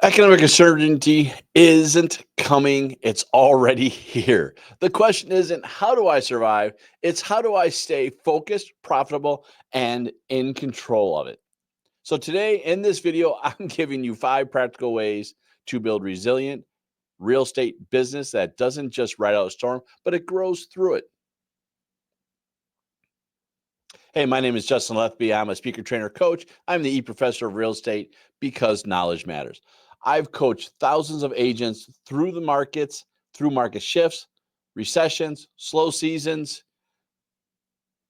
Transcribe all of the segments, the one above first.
Economic uncertainty isn't coming, it's already here. The question isn't how do I survive? It's how do I stay focused, profitable, and in control of it. So, today in this video, I'm giving you 5 practical ways to build resilient real estate business that doesn't just ride out a storm, but it grows through it. Hey, my name is Justin Letheby. I'm a speaker, trainer, coach. I'm the eProfessor of real estate because knowledge matters. I've coached thousands of agents through the markets, through market shifts, recessions, slow seasons,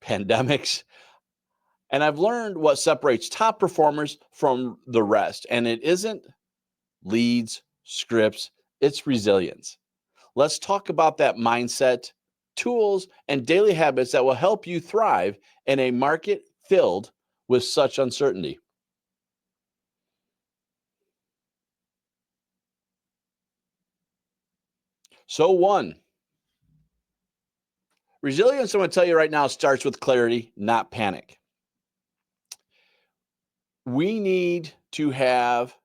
pandemics, and I've learned what separates top performers from the rest. And it isn't leads, scripts, it's resilience. Let's talk about that mindset, tools, and daily habits that will help you thrive in a market filled with such uncertainty. So, one, resilience, I'm going to tell you right now, starts with clarity, not panic. We need to have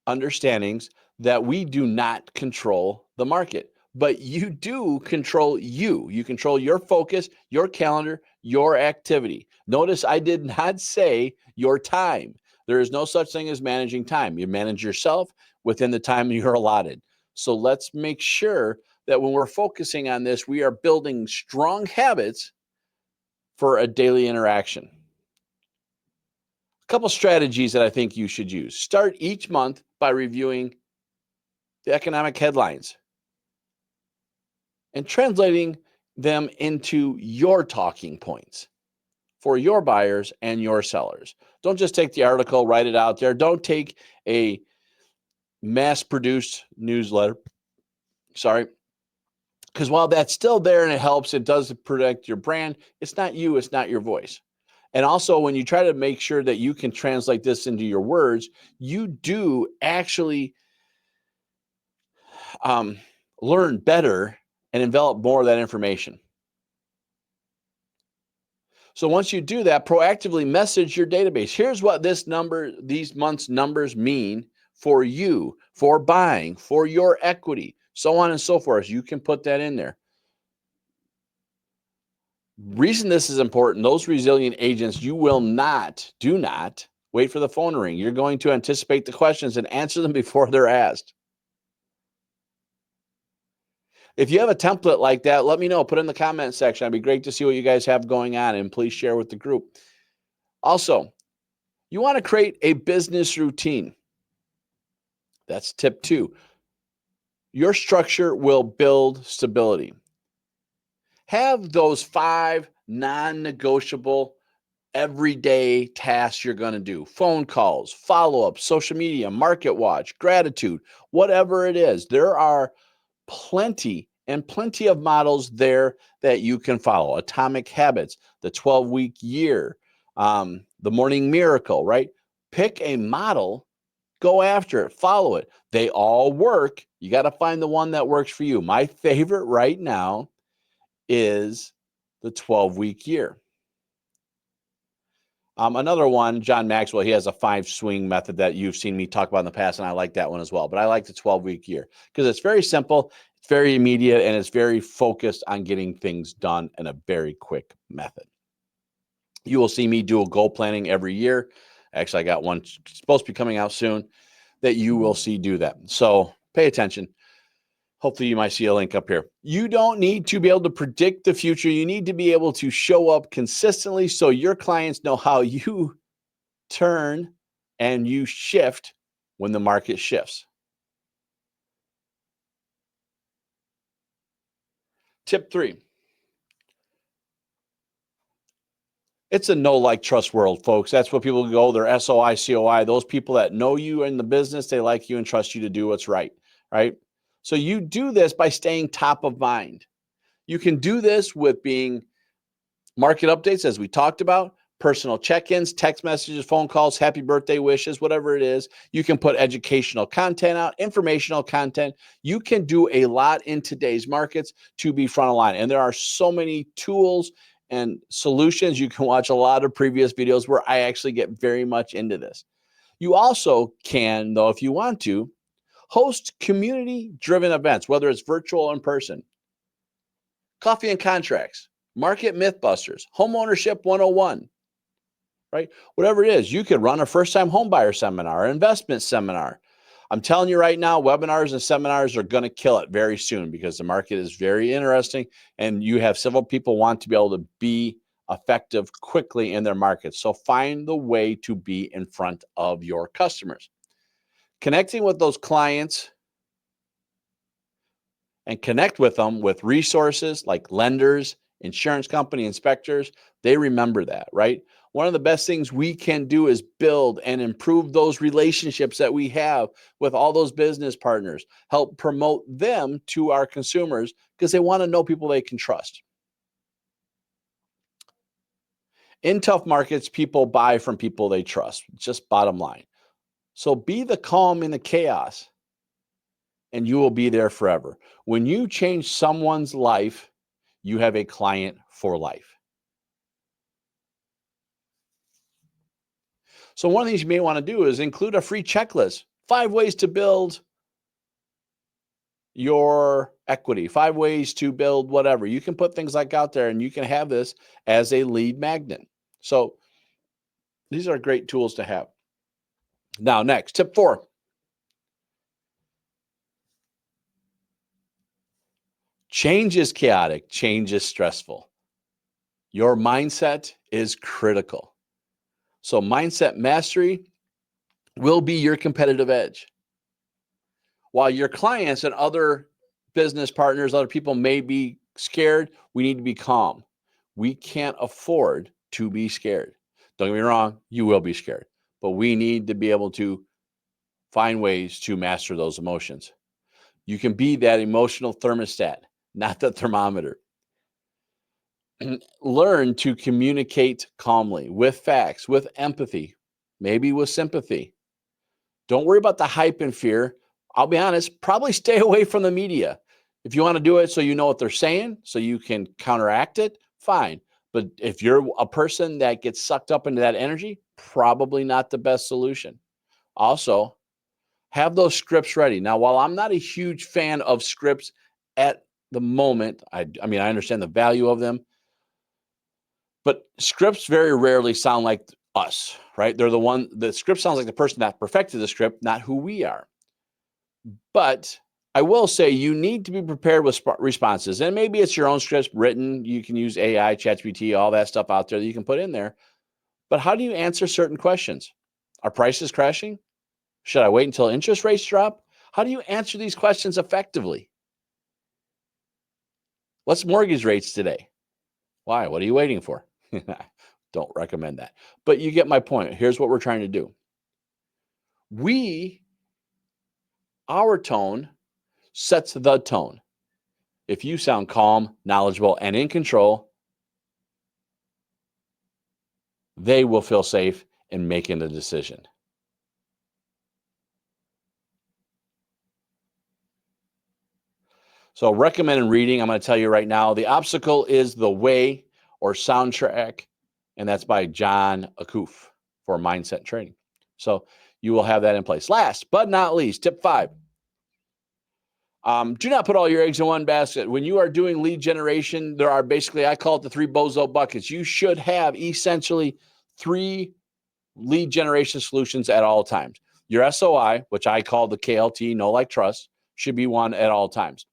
understandings that we do not control the market, but you do control you. You control your focus, your calendar, your activity. Notice I did not say your time. There is no such thing as managing time. You manage yourself within the time you're allotted. So let's make sure that when we're focusing on this, we are building strong habits for a daily interaction. A couple strategies that I think you should use. Start each month by reviewing the economic headlines and translating them into your talking points for your buyers and your sellers. Don't just take the article, write it out there. Don't take a mass produced newsletter. Sorry. Because while that's still there and it helps, it does protect your brand. It's not you, it's not your voice. And also, when you try to make sure that you can translate this into your words, you do actually learn better and envelop more of that information. So once you do that, proactively message your database. Here's what these month's numbers mean for you, for buying, for your equity, so on and so forth. You can put that in there. Reason this is important, those resilient agents, do not wait for the phone to ring. You're going to anticipate the questions and answer them before they're asked. If you have a template like that, let me know. Put it in the comment section. It'd be great to see what you guys have going on, and please share with the group. Also, you want to create a business routine. That's tip 2. Your structure will build stability. Have those 5 non-negotiable everyday tasks you're going to do. Phone calls, follow-up, social media, market watch, gratitude, whatever it is. There are plenty of models there that you can follow. Atomic Habits, the 12-week year, the Morning Miracle, right? Pick a model, go after it, follow it. They all work. You got to find the one that works for you. My favorite right now is the 12-week year. Another one, John Maxwell, he has a 5-swing method that you've seen me talk about in the past, and I like that one as well. But I like the 12-week year because it's very simple, it's very immediate, and it's very focused on getting things done in a very quick method. You will see me do a goal planning every year. Actually, I got one supposed to be coming out soon that you will see do that. So pay attention. Hopefully you might see a link up here. You don't need to be able to predict the future. You need to be able to show up consistently so your clients know how you turn and you shift when the market shifts. Tip 3. It's a know, like, trust world, folks. That's what people go. They're SOI, COI. Those people that know you in the business, they like you and trust you to do what's right, right? So you do this by staying top of mind. You can do this with being market updates, as we talked about, personal check-ins, text messages, phone calls, happy birthday wishes, whatever it is. You can put educational content out, informational content. You can do a lot in today's markets to be front of line. And there are so many tools and solutions. You can watch a lot of previous videos where I actually get very much into this. You also can, though, if you want to, host community-driven events, whether it's virtual or in person. Coffee and Contracts, Market Mythbusters, Homeownership 101, right? Whatever it is, you could run a first-time homebuyer seminar, an investment seminar. I'm telling you right now, webinars and seminars are going to kill it very soon because the market is very interesting and you have several people want to be able to be effective quickly in their markets. So find the way to be in front of your customers. Connecting with those clients and connect with them with resources like lenders, insurance company, inspectors. They remember that, right? One of the best things we can do is build and improve those relationships that we have with all those business partners, help promote them to our consumers because they want to know people they can trust. In tough markets, people buy from people they trust, just bottom line. So be the calm in the chaos and you will be there forever. When you change someone's life, you have a client for life. So one of the things you may want to do is include a free checklist, 5 ways to build your equity, 5 ways to build whatever. You can put things like out there and you can have this as a lead magnet. So these are great tools to have. Now, next, tip 4. Change is chaotic, change is stressful. Your mindset is critical. So mindset mastery will be your competitive edge. While your clients and other business partners, other people may be scared, we need to be calm. We can't afford to be scared. Don't get me wrong, you will be scared, but we need to be able to find ways to master those emotions. You can be that emotional thermostat, not the thermometer. Learn to communicate calmly with facts, with empathy, maybe with sympathy. Don't worry about the hype and fear. I'll be honest, probably stay away from the media. If you want to do it so you know what they're saying, so you can counteract it, fine. But if you're a person that gets sucked up into that energy, probably not the best solution. Also, have those scripts ready. Now, while I'm not a huge fan of scripts at the moment, I mean, I understand the value of them, but scripts very rarely sound like us, right? The script sounds like the person that perfected the script, not who we are. But I will say you need to be prepared with responses. And maybe it's your own script written. You can use AI, ChatGPT, all that stuff out there that you can put in there. But how do you answer certain questions? Are prices crashing? Should I wait until interest rates drop? How do you answer these questions effectively? What's mortgage rates today? Why? What are you waiting for? Don't recommend that. But you get my point. Here's what we're trying to do. Our tone sets the tone. If you sound calm, knowledgeable, and in control, they will feel safe in making the decision. So recommended reading, I'm going to tell you right now, The Obstacle is the Way, or Soundtrack, and that's by John Acuff for mindset training. So you will have that in place. Last but not least, tip 5. Do not put all your eggs in one basket. When you are doing lead generation, there are basically, I call it the 3 bozo buckets. You should have essentially 3 lead generation solutions at all times. Your SOI, which I call the KLT, know, like, trust, should be one at all times.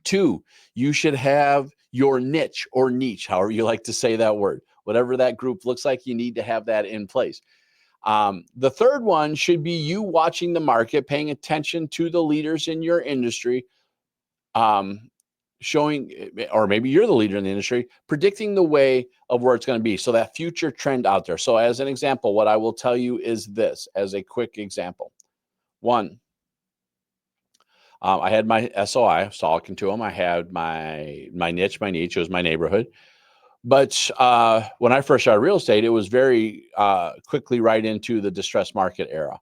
2, you should have your niche or niche, however you like to say that word. Whatever that group looks like, you need to have that in place. The third one should be you watching the market, paying attention to the leaders in your industry, showing, or maybe you're the leader in the industry, predicting the way of where it's going to be. So that future trend out there. So as an example, what I will tell you is this, as a quick example. 1, I had my SOI, I was talking to them. I had my niche, was my neighborhood. But when I first started real estate, it was very quickly right into the distressed market era.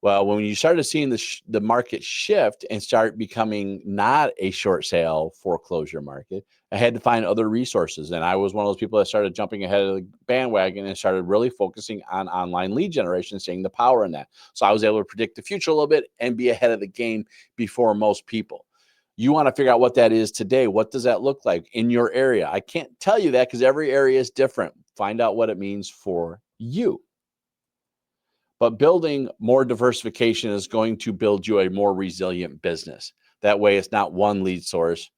Well, when you started seeing the market shift and start becoming not a short sale foreclosure market, I had to find other resources. And I was one of those people that started jumping ahead of the bandwagon and started really focusing on online lead generation, seeing the power in that. So I was able to predict the future a little bit and be ahead of the game before most people. You want to figure out what that is today. What does that look like in your area? I can't tell you that because every area is different. Find out what it means for you. But building more diversification is going to build you a more resilient business. That way, it's not one lead source,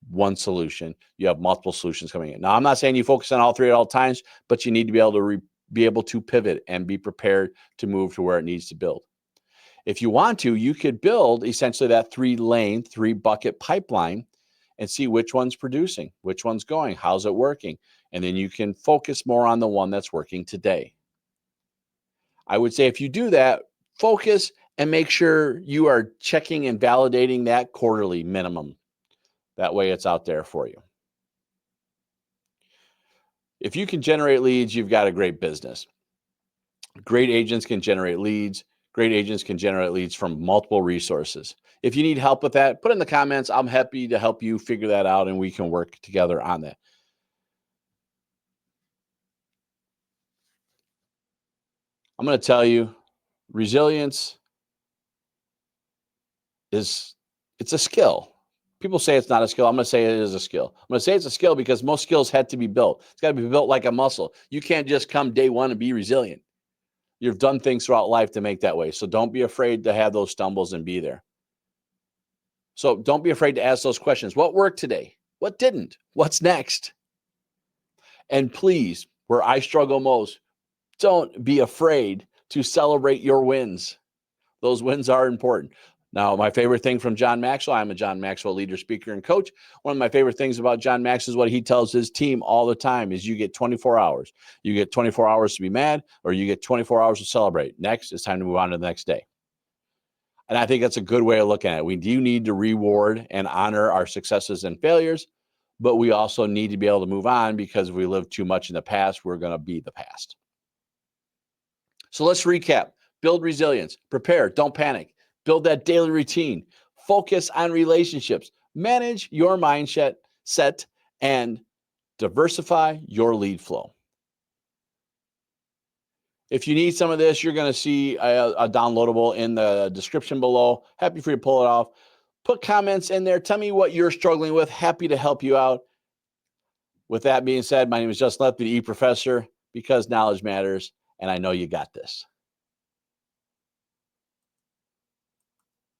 one solution. You have multiple solutions coming in. Now, I'm not saying you focus on all three at all times, but you need to be able to pivot and be prepared to move to where it needs to build. If you want to, you could build essentially that 3-lane, 3-bucket pipeline and see which one's producing, which one's going, how's it working, and then you can focus more on the one that's working today. I would say if you do that, focus and make sure you are checking and validating that quarterly minimum. That way it's out there for you. If you can generate leads, you've got a great business. Great agents can generate leads. Great agents can generate leads from multiple resources. If you need help with that, put in the comments. I'm happy to help you figure that out and we can work together on that. I'm going to tell you, resilience it's a skill. People say it's not a skill. I'm going to say it is a skill. I'm going to say it's a skill because most skills had to be built. It's got to be built like a muscle. You can't just come day one and be resilient. You've done things throughout life to make that way. So don't be afraid to have those stumbles and be there. So don't be afraid to ask those questions. What worked today? What didn't? What's next? And please, where I struggle most, don't be afraid to celebrate your wins. Those wins are important. Now, my favorite thing from John Maxwell, I'm a John Maxwell leader, speaker, and coach. One of my favorite things about John Maxwell is what he tells his team all the time is you get 24 hours. You get 24 hours to be mad, or you get 24 hours to celebrate. Next, it's time to move on to the next day. And I think that's a good way of looking at it. We do need to reward and honor our successes and failures, but we also need to be able to move on because if we live too much in the past, we're going to be the past. So let's recap. Build resilience. Prepare. Don't panic. Build that daily routine. Focus on relationships. Manage your mindset and diversify your lead flow. If you need some of this, you're going to see a downloadable in the description below. Happy for you to pull it off. Put comments in there. Tell me what you're struggling with. Happy to help you out. With that being said, my name is Justin Letheby, the eProfessor, because knowledge matters, and I know you got this.